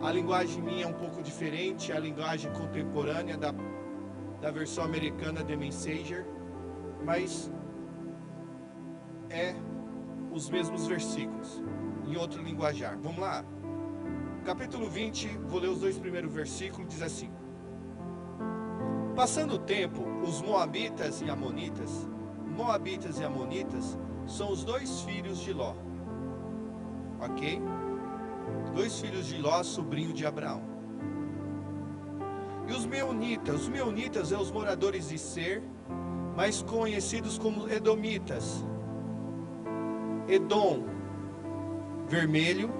A linguagem minha é um pouco diferente, a linguagem contemporânea da versão americana The Messenger, mas é os mesmos versículos, em outro linguajar. Vamos lá. Capítulo 20, vou ler os 2 primeiros versículos, diz assim: Passando o tempo, os Moabitas e Amonitas são os 2 filhos de Ló. Ok? 2 filhos de Ló, sobrinho de Abraão. E os Meunitas são os moradores de Ser, mais conhecidos como Edomitas. Edom, vermelho,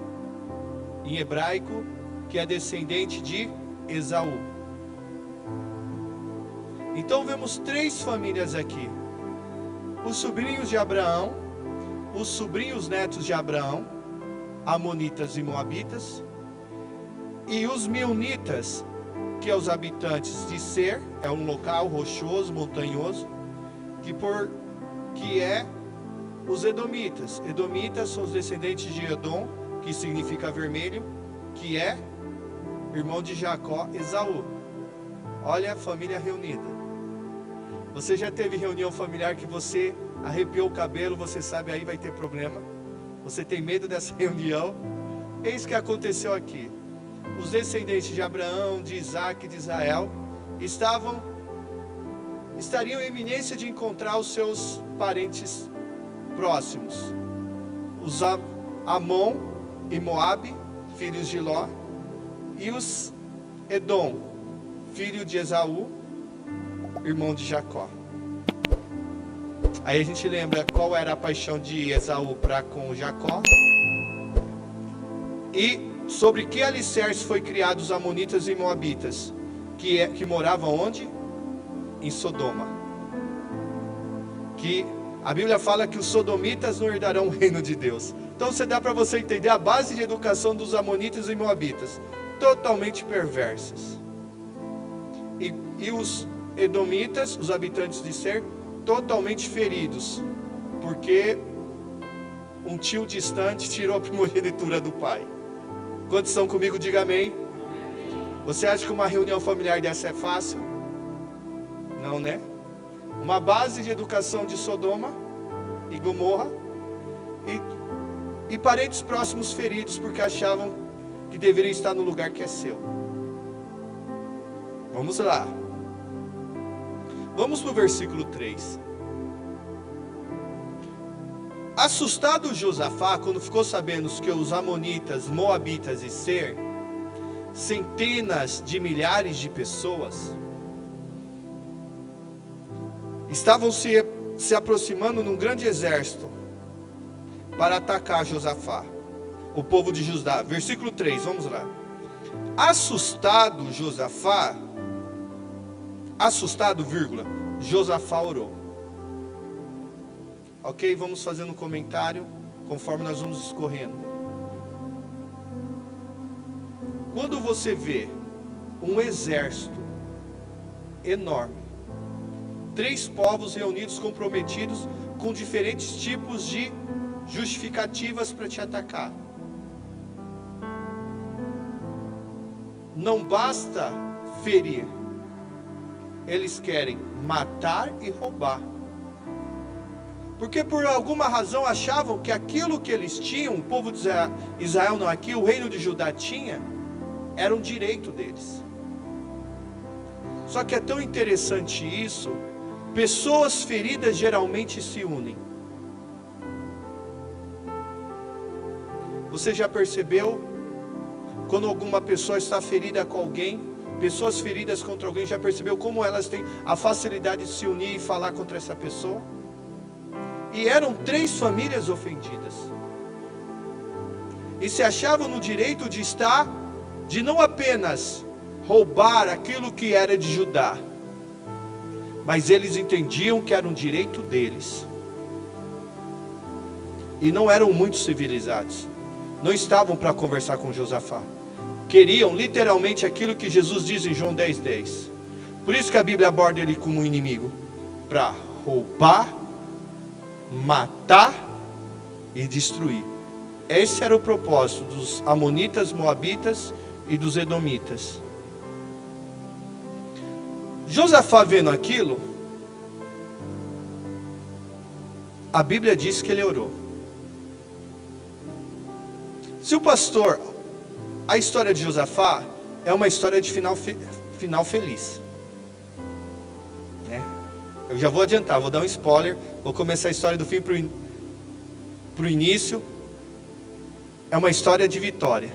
em hebraico, que é descendente de Esaú. Então vemos 3 famílias aqui: os sobrinhos de Abraão, os sobrinhos netos de Abraão, Amonitas e Moabitas, e os Meunitas, que é os habitantes de Ser, é um local rochoso, montanhoso, que é os Edomitas. Edomitas são os descendentes de Edom, que significa vermelho, que é irmão de Jacó, Esaú. Olha a família reunida. Você já teve reunião familiar que você arrepiou o cabelo, você sabe aí vai ter problema? Você tem medo dessa reunião? Eis que aconteceu aqui. Os descendentes de Abraão, de Isaac e de Israel estariam em iminência de encontrar os seus parentes próximos. Os Amon e Moabe, filhos de Ló, e os Edom, filho de Esaú, irmão de Jacó. Aí a gente lembra qual era a paixão de Esaú para com Jacó. E sobre que alicerce foi criado os Amonitas e Moabitas, que moravam onde? Em Sodoma. Que a Bíblia fala que os sodomitas não herdarão o reino de Deus. Então dá para você entender a base de educação dos Amonitas e Moabitas, totalmente perversas. E os Edomitas, os habitantes de Ser, totalmente feridos, porque um tio distante tirou a primogenitura do pai. Quantos estão comigo? Diga amém. Você acha que uma reunião familiar dessa é fácil? Não, né? Uma base de educação de Sodoma e Gomorra, e parentes próximos feridos porque achavam que deveriam estar no lugar que é seu. Vamos lá. Vamos para o versículo 3. Assustado Josafá, quando ficou sabendo que os Amonitas, Moabitas e Ser, centenas de milhares de pessoas, estavam se aproximando num grande exército para atacar Josafá, o povo de Judá. Versículo 3, vamos lá. Assustado Josafá, Josafá orou. Ok, vamos fazendo um comentário conforme nós vamos escorrendo. Quando você vê um exército enorme, 3 povos reunidos, comprometidos, com diferentes tipos de justificativas para te atacar, não basta ferir, eles querem matar e roubar. Porque por alguma razão achavam que aquilo que eles tinham, o povo de Israel não aqui, o reino de Judá tinha, era um direito deles. Só que é tão interessante isso, pessoas feridas geralmente se unem. Você já percebeu, quando alguma pessoa está ferida com alguém, pessoas feridas contra alguém, já percebeu como elas têm a facilidade de se unir e falar contra essa pessoa? E eram 3 famílias ofendidas, e se achavam no direito de não apenas roubar aquilo que era de Judá, mas eles entendiam que era um direito deles, e não eram muito civilizados, não estavam para conversar com Josafá, queriam literalmente aquilo que Jesus diz em João 10:10. Por isso que a Bíblia aborda ele como um inimigo, para roubar, matar e destruir. Esse era o propósito dos Amonitas, Moabitas e dos edomitas. Josafá vendo aquilo, a Bíblia diz que ele orou. Se o pastor, a história de Josafá é uma história de final feliz, né? Eu já vou adiantar, vou dar um spoiler, vou começar a história do fim para o início. É uma história de vitória.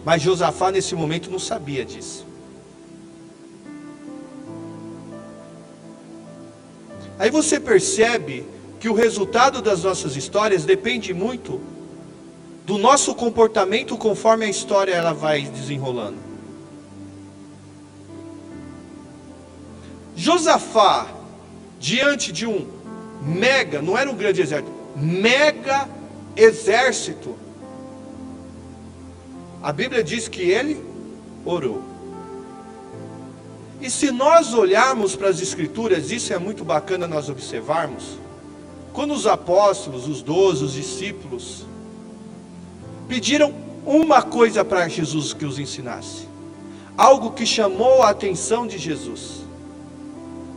Mas Josafá nesse momento não sabia disso. Aí você percebe que o resultado das nossas histórias depende muito do nosso comportamento conforme a história ela vai desenrolando. Josafá, diante de um mega, não era um grande exército, mega exército, a Bíblia diz que ele orou. E se nós olharmos para as Escrituras, isso é muito bacana nós observarmos, quando os apóstolos, os 12, os discípulos, pediram uma coisa para Jesus que os ensinasse, algo que chamou a atenção de Jesus,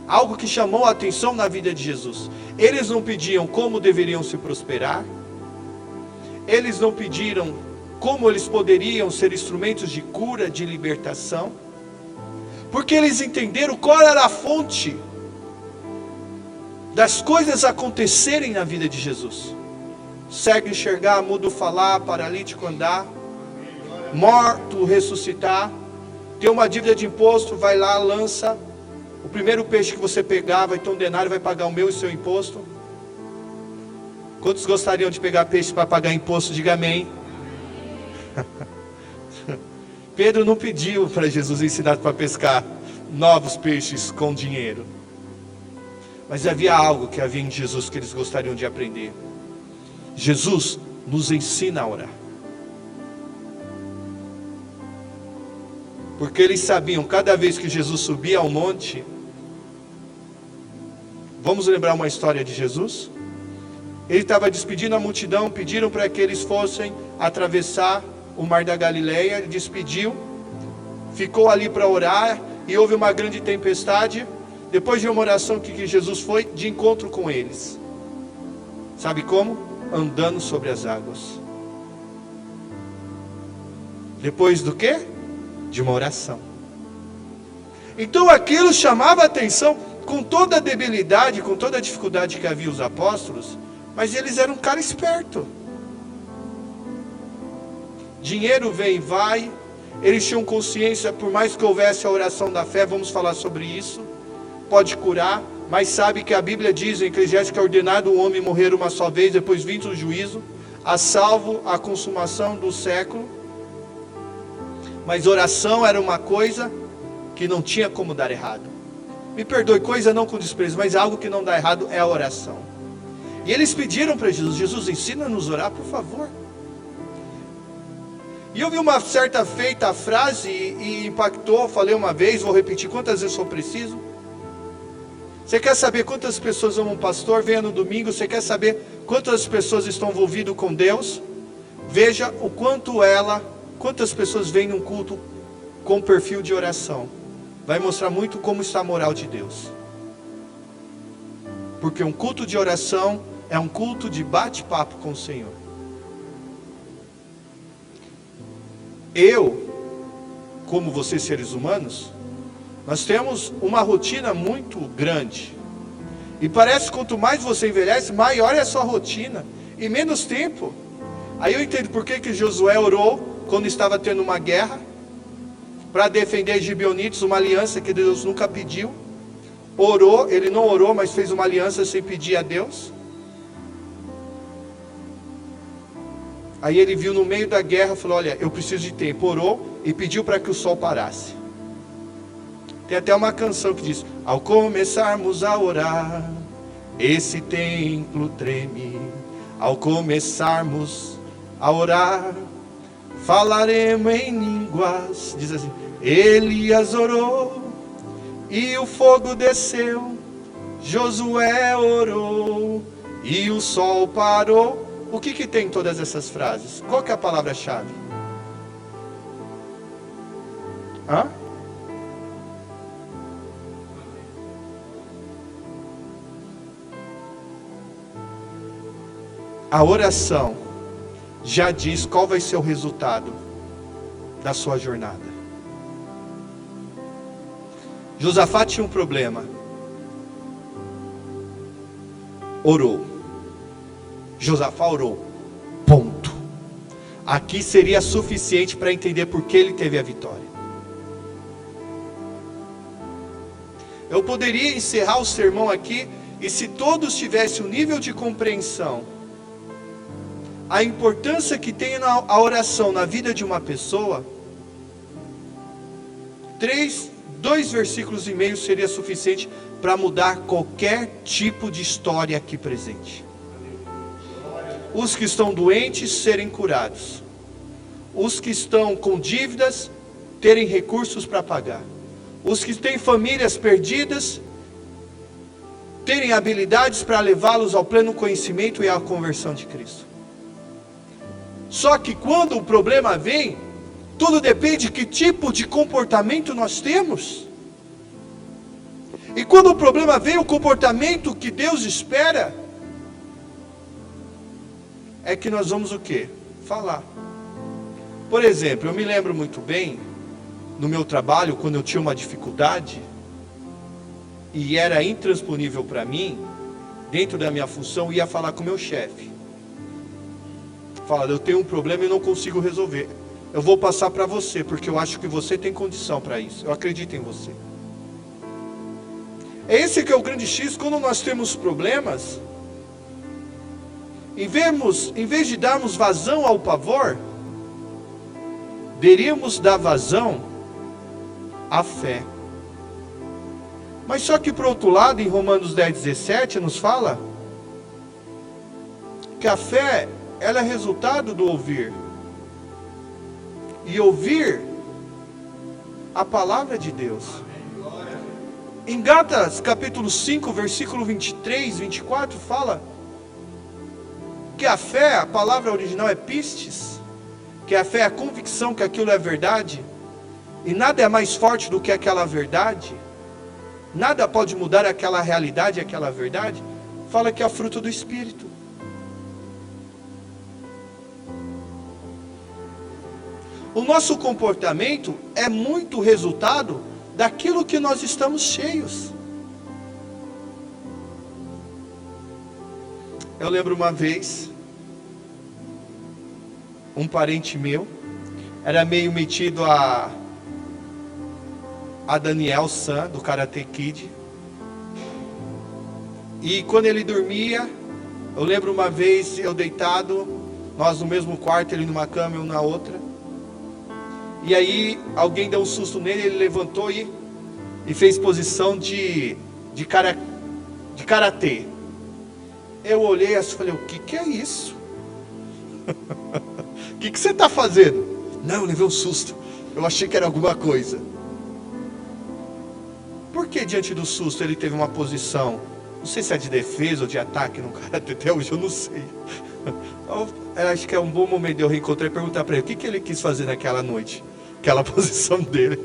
algo que chamou a atenção na vida de Jesus. Eles não pediam como deveriam se prosperar, eles não pediram como eles poderiam ser instrumentos de cura, de libertação, porque eles entenderam qual era a fonte das coisas acontecerem na vida de Jesus. Cego enxergar, mudo falar, paralítico andar, morto ressuscitar. Tem uma dívida de imposto, vai lá, lança. O primeiro peixe que você pegar vai ter um denário, vai pagar o meu e o seu imposto. Quantos gostariam de pegar peixe para pagar imposto? Diga amém. Pedro não pediu para Jesus ensinar para pescar novos peixes com dinheiro, mas havia algo que havia em Jesus que eles gostariam de aprender. Jesus nos ensina a orar, porque eles sabiam, cada vez que Jesus subia ao monte, vamos lembrar uma história de Jesus? Ele estava despedindo a multidão, pediram para que eles fossem atravessar o mar da Galileia, ele despediu, ficou ali para orar, e houve uma grande tempestade. Depois de uma oração que Jesus foi de encontro com eles, sabe como? Andando sobre as águas. Depois do quê? De uma oração. Então aquilo chamava a atenção, com toda a debilidade, com toda a dificuldade que havia os apóstolos, mas eles eram um cara esperto. Dinheiro vem e vai, eles tinham consciência, por mais que houvesse a oração da fé, vamos falar sobre isso, pode curar, mas sabe que a Bíblia diz em Eclesiastes que é ordenado o homem morrer uma só vez, depois vindo o juízo, a salvo a consumação do século. Mas oração era uma coisa que não tinha como dar errado. Me perdoe, coisa não com desprezo, mas algo que não dá errado é a oração. E eles pediram para Jesus: Jesus, ensina-nos a orar, por favor. E eu vi uma certa feita a frase e impactou, falei uma vez, vou repetir quantas vezes for preciso. Você quer saber quantas pessoas amam um pastor? Venha no domingo. Você quer saber quantas pessoas estão envolvidas com Deus? Veja o quantas pessoas vêm num culto com perfil de oração. Vai mostrar muito como está a moral de Deus. Porque um culto de oração é um culto de bate-papo com o Senhor. Eu, como vocês seres humanos, nós temos uma rotina muito grande. E parece que quanto mais você envelhece, maior é a sua rotina e menos tempo. Aí eu entendo por que Josué orou quando estava tendo uma guerra para defender os gibeonitas, uma aliança que Deus nunca pediu. Orou, ele não orou, mas fez uma aliança sem pedir a Deus. Aí ele viu no meio da guerra, falou: olha, eu preciso de tempo. Orou e pediu para que o sol parasse. Tem até uma canção que diz: ao começarmos a orar, esse templo treme. Ao começarmos a orar, falaremos em línguas. Diz assim: Elias orou e o fogo desceu, Josué orou e o sol parou. O que tem em todas essas frases? Qual que é a palavra-chave? Hã? A oração já diz qual vai ser o resultado da sua jornada. Josafá tinha um problema. Orou. Josafá orou. Ponto. Aqui seria suficiente para entender por que ele teve a vitória. Eu poderia encerrar o sermão aqui, e se todos tivessem o nível de compreensão, a importância que tem a oração na vida de uma pessoa, 2 versículos e meio seria suficiente para mudar qualquer tipo de história aqui presente. Os que estão doentes serem curados, os que estão com dívidas terem recursos para pagar, os que têm famílias perdidas terem habilidades para levá-los ao pleno conhecimento e à conversão de Cristo. Só que quando o problema vem, tudo depende de que tipo de comportamento nós temos. E quando o problema vem, o comportamento que Deus espera é que nós vamos o quê? Falar. Por exemplo, eu me lembro muito bem, no meu trabalho, quando eu tinha uma dificuldade, e era intransponível para mim, dentro da minha função, eu ia falar com o meu chefe. Fala, eu tenho um problema e não consigo resolver. Eu vou passar para você, porque eu acho que você tem condição para isso. Eu acredito em você. É esse que é o grande X. Quando nós temos problemas, em vez de darmos vazão ao pavor, deveríamos dar vazão à fé. Mas só que por outro lado, em Romanos 10:17 nos fala que a fé, ela é resultado do ouvir. E ouvir a palavra de Deus. Em Gálatas capítulo 5, versículo 23, 24, fala que a fé, a palavra original é pistes, que a fé é a convicção que aquilo é verdade, e nada é mais forte do que aquela verdade, nada pode mudar aquela realidade, aquela verdade. Fala que é o fruto do Espírito. O nosso comportamento é muito resultado daquilo que nós estamos cheios. Eu lembro uma vez, um parente meu, era meio metido a Daniel San, do Karate Kid. E quando ele dormia, eu lembro uma vez, eu deitado, nós no mesmo quarto, ele numa cama, eu na outra. E aí alguém deu um susto nele, ele levantou e fez posição de karatê. Eu olhei e falei, o que é isso? O que você está fazendo? Não, eu levei um susto. Eu achei que era alguma coisa. Por que diante do susto ele teve uma posição? Não sei se é de defesa ou de ataque no karatê, até hoje eu não sei. Eu acho que é um bom momento de eu reencontrar e perguntar para ele o que ele quis fazer naquela noite, aquela posição dele,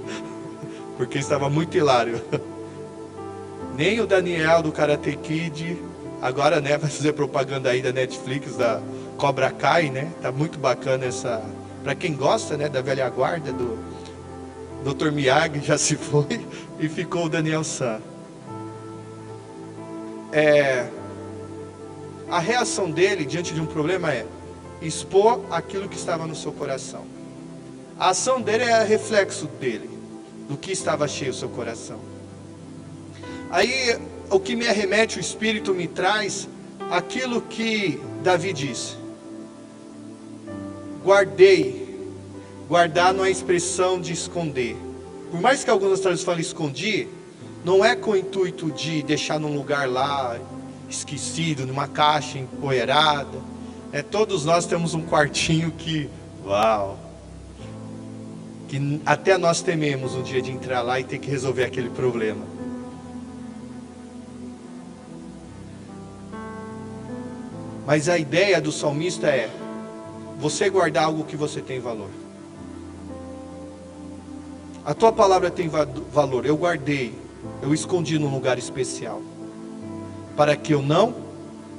porque estava muito hilário. Nem o Daniel do Karate Kid, agora, né, vai fazer propaganda aí da Netflix, da Cobra Kai, né? Tá muito bacana essa, para quem gosta, né, da velha guarda do Dr. Miyagi, já se foi e ficou o Daniel San. A reação dele diante de um problema é expor aquilo que estava no seu coração. A ação dele é reflexo dele, do que estava cheio o seu coração. Aí o que me arremete, o Espírito me traz aquilo que Davi disse. Guardar não é expressão de esconder. Por mais que algumas traduções falem escondi, não é com o intuito de deixar num lugar lá esquecido, numa caixa empoeirada. Todos nós temos um quartinho que, uau, que até nós tememos um dia de entrar lá e ter que resolver aquele problema. Mas a ideia do salmista é você guardar algo que você tem valor. A tua palavra tem valor. Eu guardei, eu escondi num lugar especial, para que eu não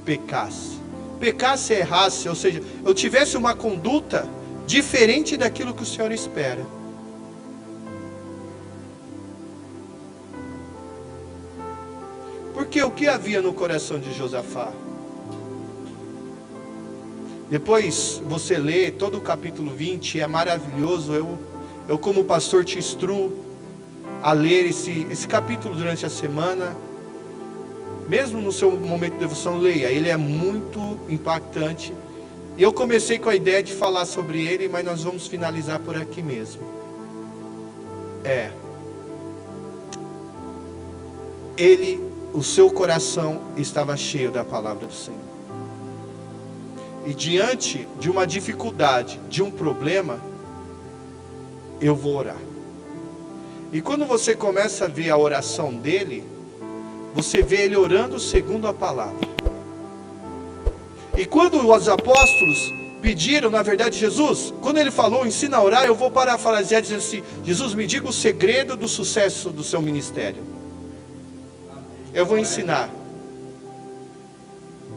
pecasse. Pecasse é errasse, ou seja, eu tivesse uma conduta diferente daquilo que o Senhor espera. Porque o que havia no coração de Josafá? Depois você lê todo o capítulo 20, é maravilhoso. Eu como pastor te instruo a ler esse capítulo durante a semana. Mesmo no seu momento de devoção, leia. Ele é muito impactante. Eu comecei com a ideia de falar sobre ele, mas nós vamos finalizar por aqui mesmo. O seu coração estava cheio da palavra do Senhor. E diante de uma dificuldade, de um problema, eu vou orar. E quando você começa a ver a oração dele, você vê ele orando segundo a palavra. E quando os apóstolos pediram, na verdade, Jesus, quando ele falou, ensina a orar, eu vou parafrasear dizendo assim: Jesus, me diga o segredo do sucesso do seu ministério. Eu vou ensinar.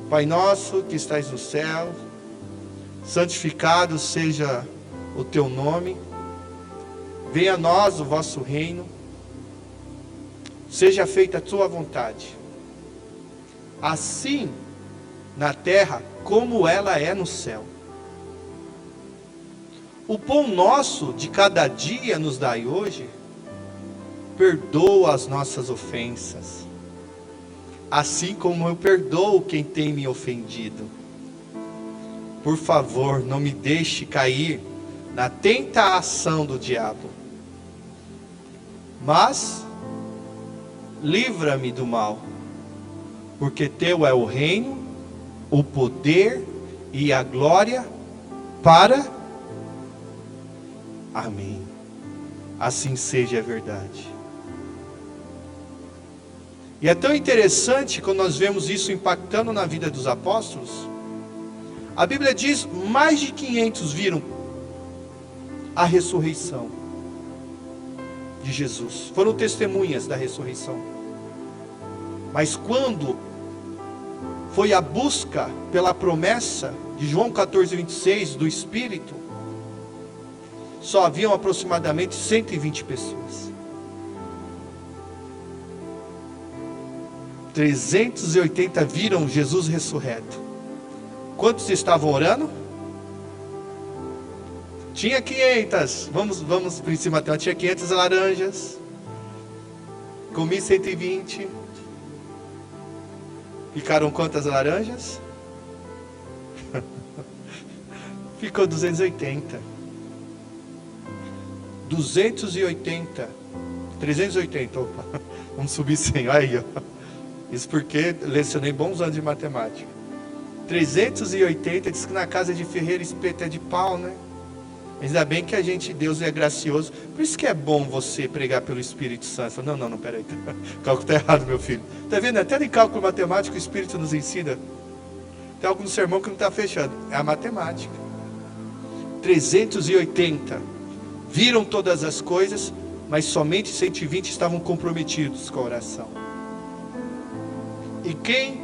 Pai nosso que estais no céu, santificado seja o teu nome. Venha a nós o vosso reino. Seja feita a tua vontade, assim na terra como ela é no céu. O pão nosso de cada dia nos dai hoje. Perdoa as nossas ofensas, assim como eu perdoo quem tem me ofendido. Por favor, não me deixe cair na tentação do diabo, mas livra-me do mal, porque teu é o reino, o poder e a glória para... Amém. Assim seja a verdade. E é tão interessante quando nós vemos isso impactando na vida dos apóstolos. A Bíblia diz, mais de 500 viram a ressurreição de Jesus. Foram testemunhas da ressurreição. Mas quando foi a busca pela promessa de João 14:26 do Espírito, só haviam aproximadamente 120 pessoas. 380 viram Jesus ressurreto. Quantos estavam orando? Tinha 500. Vamos por cima até. Tinha 500 laranjas. Comi 120. Ficaram quantas laranjas? Ficou 280. 280. 380. Opa. Vamos subir 100. Aí, ó. Isso porque lecionei bons anos de matemática. 380, diz que na casa de ferreiro espeto é de pau, né? Ainda bem que Deus é gracioso. Por isso que é bom você pregar pelo Espírito Santo. Falo, não, peraí. O cálculo está errado, meu filho. Está vendo? Até em cálculo matemático o Espírito nos ensina. Tem algum sermão que não está fechado. É a matemática. 380 viram todas as coisas, mas somente 120 estavam comprometidos com a oração. E quem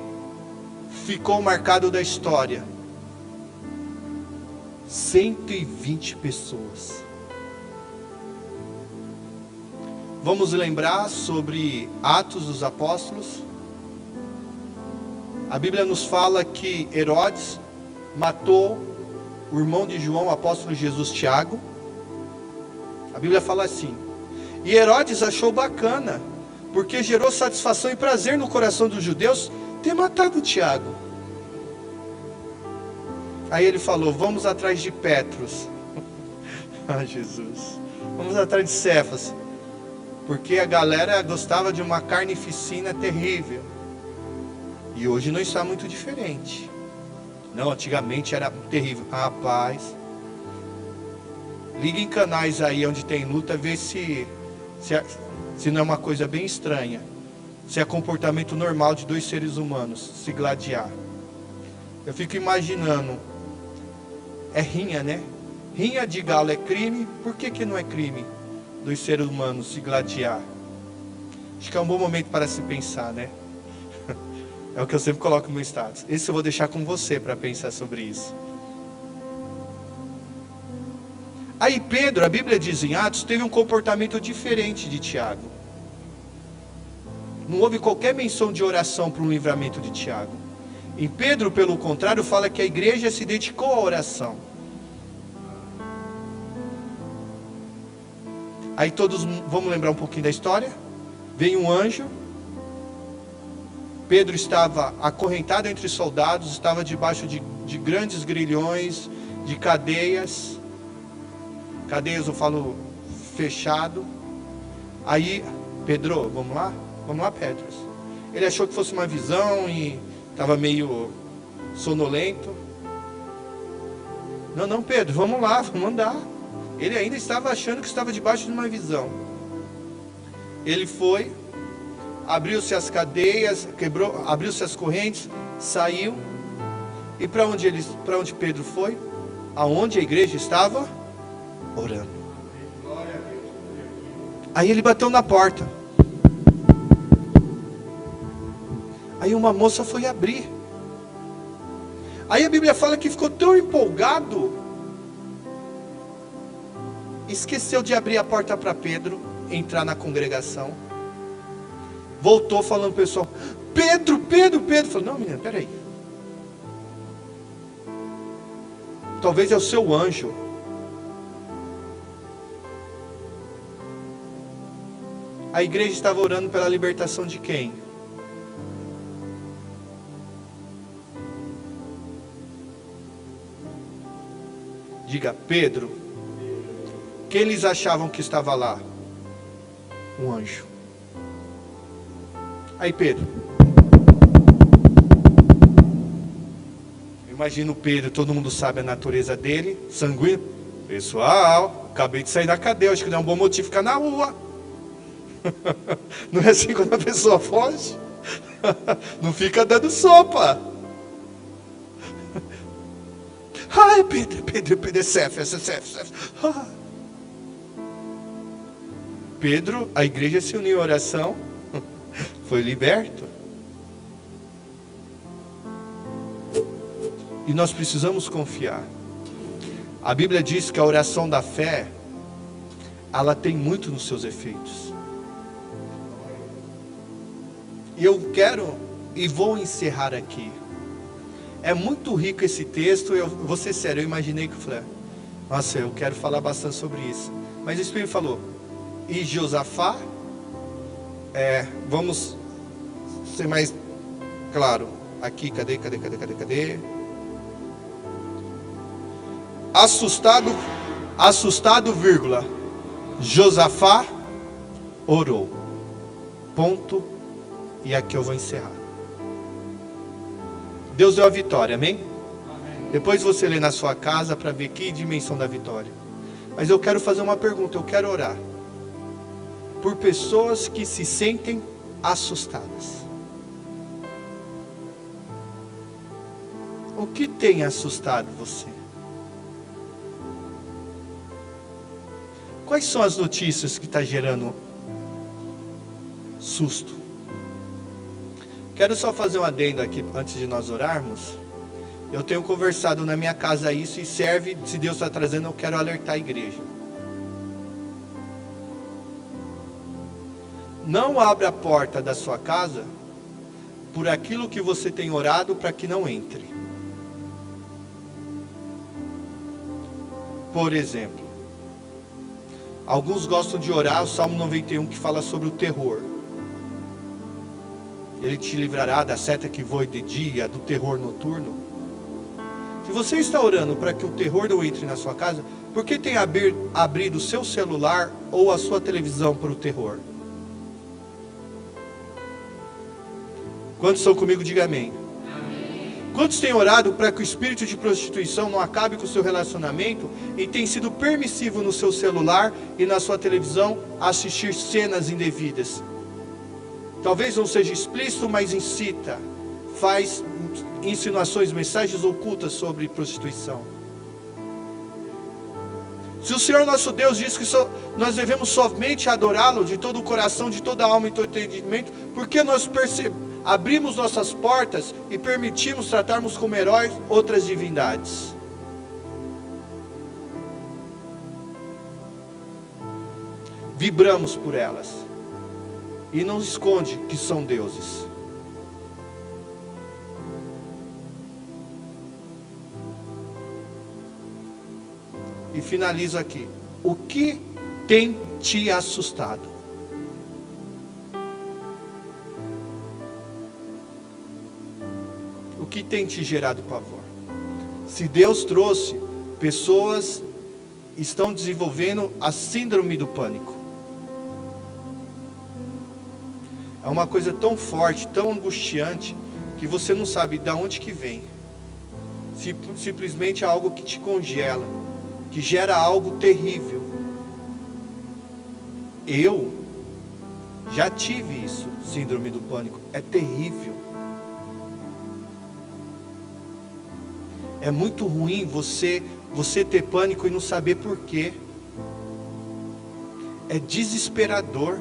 ficou marcado da história? 120 pessoas. Vamos lembrar sobre Atos dos Apóstolos. A Bíblia nos fala que Herodes matou o irmão de João, o apóstolo Jesus, Tiago. A Bíblia fala assim: e Herodes achou bacana, porque gerou satisfação e prazer no coração dos judeus ter matado Tiago. Aí ele falou: vamos atrás de Petros. Ah, Jesus. Vamos atrás de Cefas. Porque a galera gostava de uma carnificina terrível. E hoje não está muito diferente. Não, antigamente era terrível. Rapaz, liga em canais aí onde tem luta, vê se não é uma coisa bem estranha. Se é comportamento normal de dois seres humanos se gladiar. Eu fico imaginando. É rinha, né? Rinha de galo é crime. Por que não é crime? dos seres humanos se gladiar. Acho que é um bom momento para se pensar, né? É o que eu sempre coloco no meu status. Esse eu vou deixar com você para pensar sobre isso. Aí Pedro, a Bíblia diz em Atos, teve um comportamento diferente de Tiago. Não houve qualquer menção de oração para o livramento de Tiago. Em Pedro, pelo contrário, fala que a igreja se dedicou à oração. Aí todos, vamos lembrar um pouquinho da história? Veio um anjo. Pedro estava acorrentado entre soldados, estava debaixo de grandes grilhões, de cadeias. Cadeias eu falo fechado. Aí, Pedro, vamos lá? Vamos lá, Pedro. Ele achou que fosse uma visão e estava meio sonolento. Não, Pedro, vamos lá, vamos andar. Ele ainda estava achando que estava debaixo de uma visão. Ele foi, abriu-se as cadeias, abriu-se as correntes, saiu. E para onde Pedro foi? Aonde a igreja estava orando. Aí ele bateu na porta. Aí uma moça foi abrir. Aí a Bíblia fala que ficou tão empolgado, esqueceu de abrir a porta para Pedro entrar na congregação. Voltou falando para o pessoal: Pedro. Falou: não, menina, peraí. Talvez é o seu anjo. A igreja estava orando pela libertação de quem? Diga: Pedro. Quem eles achavam que estava lá? Um anjo. Aí Pedro. Imagina o Pedro, todo mundo sabe a natureza dele, sanguíneo. Pessoal, acabei de sair da cadeia, acho que não é um bom motivo ficar na rua. Não é assim quando a pessoa foge? Não fica dando sopa. Ai, Pedro, é Cef. Pedro, a igreja se uniu em oração, foi liberto. E nós precisamos confiar. A Bíblia diz que a oração da fé, ela tem muito nos seus efeitos. E eu quero e vou encerrar aqui. É muito rico esse texto. Eu vou ser sério, eu imaginei que eu falei: nossa, eu quero falar bastante sobre isso. Mas o Espírito falou: e Josafá, vamos ser mais claro. Aqui, cadê? Assustado, vírgula. Josafá orou. Ponto. E aqui eu vou encerrar. Deus deu a vitória, amém? Depois você lê na sua casa para ver que dimensão da vitória. Mas eu quero fazer uma pergunta, eu quero orar por pessoas que se sentem assustadas. O que tem assustado você? Quais são as notícias que estão gerando susto? Quero só fazer um adendo aqui antes de nós orarmos. Eu tenho conversado na minha casa isso e serve, se Deus está trazendo, eu quero alertar a igreja. Não abra a porta da sua casa por aquilo que você tem orado para que não entre. Por exemplo, alguns gostam de orar o Salmo 91 que fala sobre o terror. Ele te livrará da seta que voa de dia, do terror noturno. Se você está orando para que o terror não entre na sua casa, por que tem abrido o seu celular ou a sua televisão para o terror? Quantos estão comigo? Diga amém. Quantos têm orado para que o espírito de prostituição não acabe com o seu relacionamento e tem sido permissivo no seu celular e na sua televisão assistir cenas indevidas? Talvez não seja explícito, mas incita, faz insinuações, mensagens ocultas sobre prostituição. Se o Senhor nosso Deus diz que Nós devemos somente adorá-lo de todo o coração, de toda a alma e todo o entendimento, porque nós abrimos nossas portas e permitimos tratarmos como heróis outras divindades. Vibramos por elas e não esconde que são deuses. E finalizo aqui. O que tem te assustado? O que tem te gerado pavor? Se Deus trouxe, pessoas estão desenvolvendo a síndrome do pânico. É uma coisa tão forte, tão angustiante, que você não sabe de onde que vem. Simplesmente é algo que te congela, que gera algo terrível. Eu já tive isso, síndrome do pânico. É terrível. É muito ruim você ter pânico e não saber por quê. É desesperador.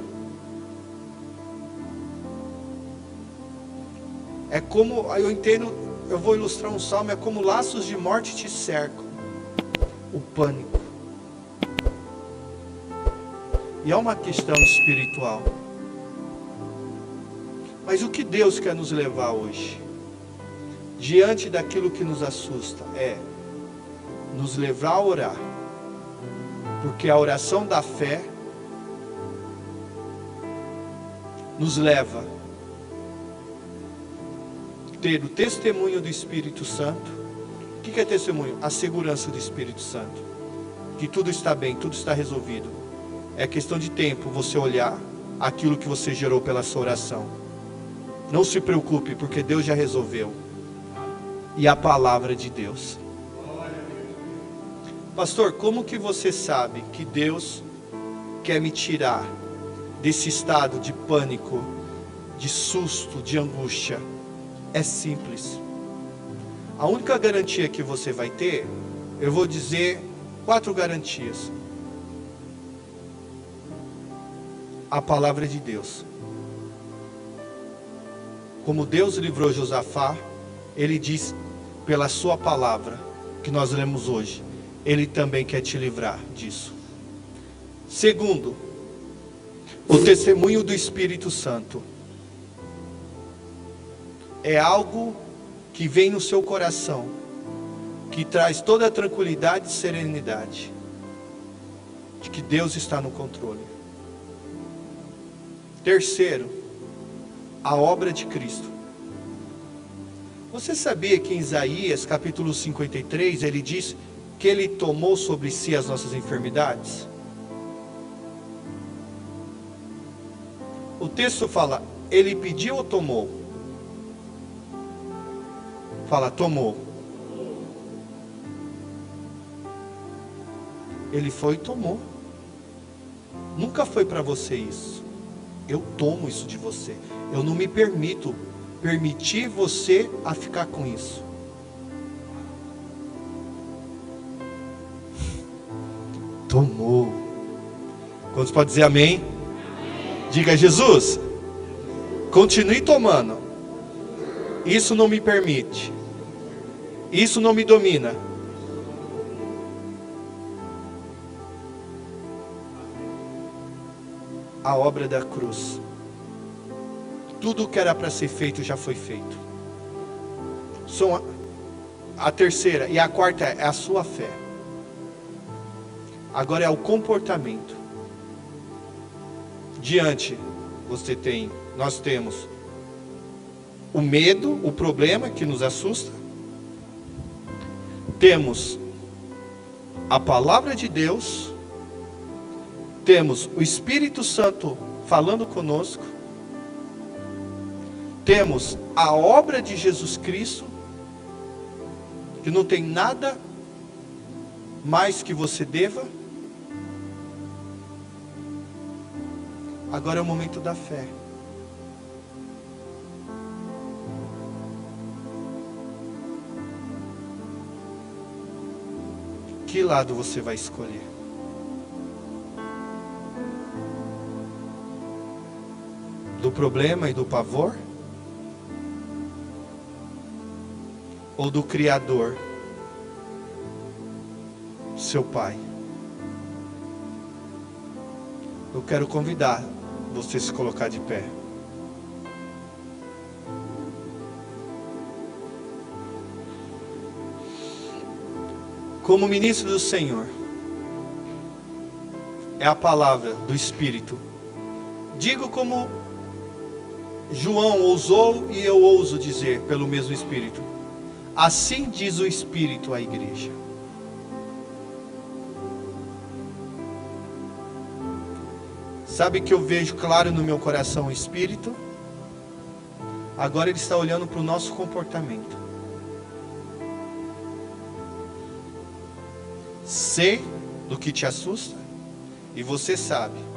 É como, eu entendo, eu vou ilustrar um salmo, é como laços de morte te cercam. O pânico. E é uma questão espiritual. Mas o que Deus quer nos levar hoje? Diante daquilo que nos assusta, é nos levar a orar. Porque a oração da fé nos leva a ter o testemunho do Espírito Santo. O que é testemunho? A segurança do Espírito Santo. Que tudo está bem, tudo está resolvido. É questão de tempo você olhar aquilo que você gerou pela sua oração. Não se preocupe, porque Deus já resolveu. E a palavra de Deus. Pastor, como que você sabe que Deus quer me tirar desse estado de pânico, de susto, de angústia? É simples. A única garantia que você vai ter, eu vou dizer 4 garantias. A palavra de Deus. Como Deus livrou Josafá, Ele diz pela sua palavra, que nós lemos hoje, Ele também quer te livrar disso. Segundo, o testemunho do Espírito Santo. É algo que vem no seu coração, que traz toda a tranquilidade e serenidade, de que Deus está no controle. Terceiro, a obra de Cristo. Você sabia que em Isaías capítulo 53, ele diz que Ele tomou sobre si as nossas enfermidades? O texto fala, Ele pediu ou tomou? Fala, tomou. Ele foi e tomou. Nunca foi para você isso. Eu tomo isso de você. Eu não me permitir você a ficar com isso. Tomou. Quantos podem dizer amém? Amém? Diga, Jesus, continue tomando. Isso não me permite. Isso não me domina. A obra da cruz. Tudo que era para ser feito já foi feito. A terceira e a quarta é a sua fé. Agora é o comportamento. Diante, nós temos o medo, o problema que nos assusta. Temos a palavra de Deus. Temos o Espírito Santo falando conosco. Temos a obra de Jesus Cristo, que não tem nada mais que você deva. Agora é o momento da fé. Que lado você vai escolher? do problema e do pavor? Ou do Criador, seu Pai? Eu quero convidar você a se colocar de pé. Como ministro do Senhor, é a palavra do Espírito. Digo como João ousou e eu ouso dizer pelo mesmo Espírito. Assim diz o Espírito à igreja. Sabe que eu vejo claro no meu coração o Espírito? Agora ele está olhando para o nosso comportamento. Sei do que te assusta e você sabe.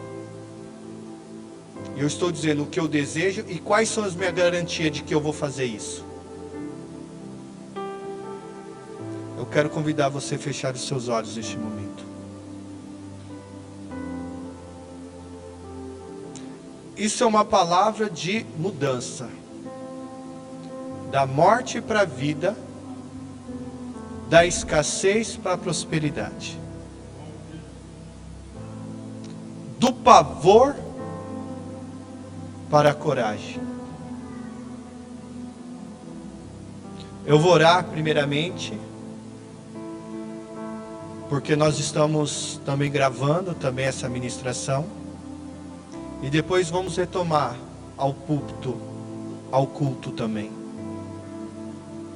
E eu estou dizendo o que eu desejo e quais são as minhas garantias de que eu vou fazer isso. Eu quero convidar você a fechar os seus olhos neste momento. Isso é uma palavra de mudança. Da morte para a vida, da escassez para a prosperidade. Do pavor para a coragem. Eu vou orar primeiramente, porque nós estamos também gravando também essa ministração. E depois vamos retomar ao púlpito, ao culto também.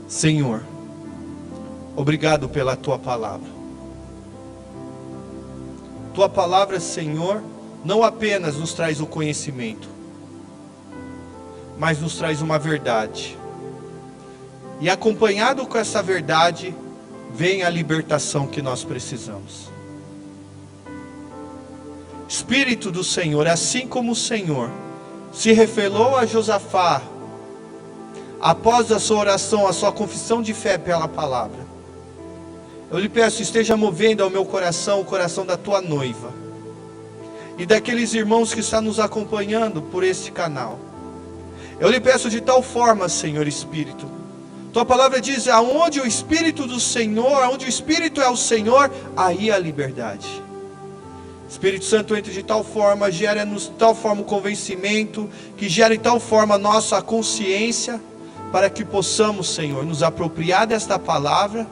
Senhor, obrigado pela Tua palavra. Tua palavra, Senhor, não apenas nos traz o conhecimento, mas nos traz uma verdade. E acompanhado com essa verdade, vem a libertação que nós precisamos. Espírito do Senhor, assim como o Senhor se revelou a Josafá, após a sua oração, a sua confissão de fé pela palavra, eu lhe peço, esteja movendo ao meu coração, o coração da tua noiva, e daqueles irmãos que estão nos acompanhando por este canal. Eu lhe peço de tal forma, Senhor Espírito, tua palavra diz, aonde o Espírito do Senhor, aonde o Espírito é o Senhor, aí há liberdade. Espírito Santo entra de tal forma, gera-nos de tal forma o convencimento, que gera de tal forma a nossa consciência, para que possamos, Senhor, nos apropriar desta palavra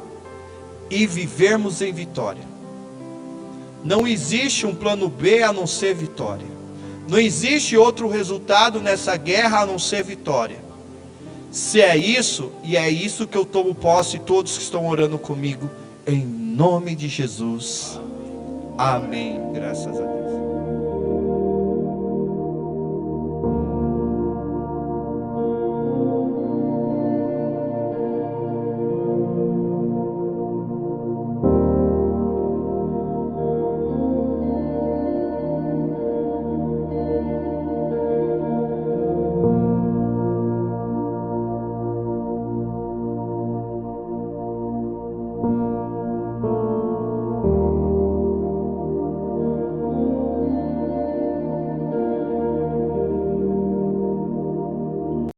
e vivermos em vitória. Não existe um plano B a não ser vitória. Não existe outro resultado nessa guerra a não ser vitória. Se é isso, e é isso que eu tomo posse, todos que estão orando comigo, em nome de Jesus. Amém. Graças a Deus.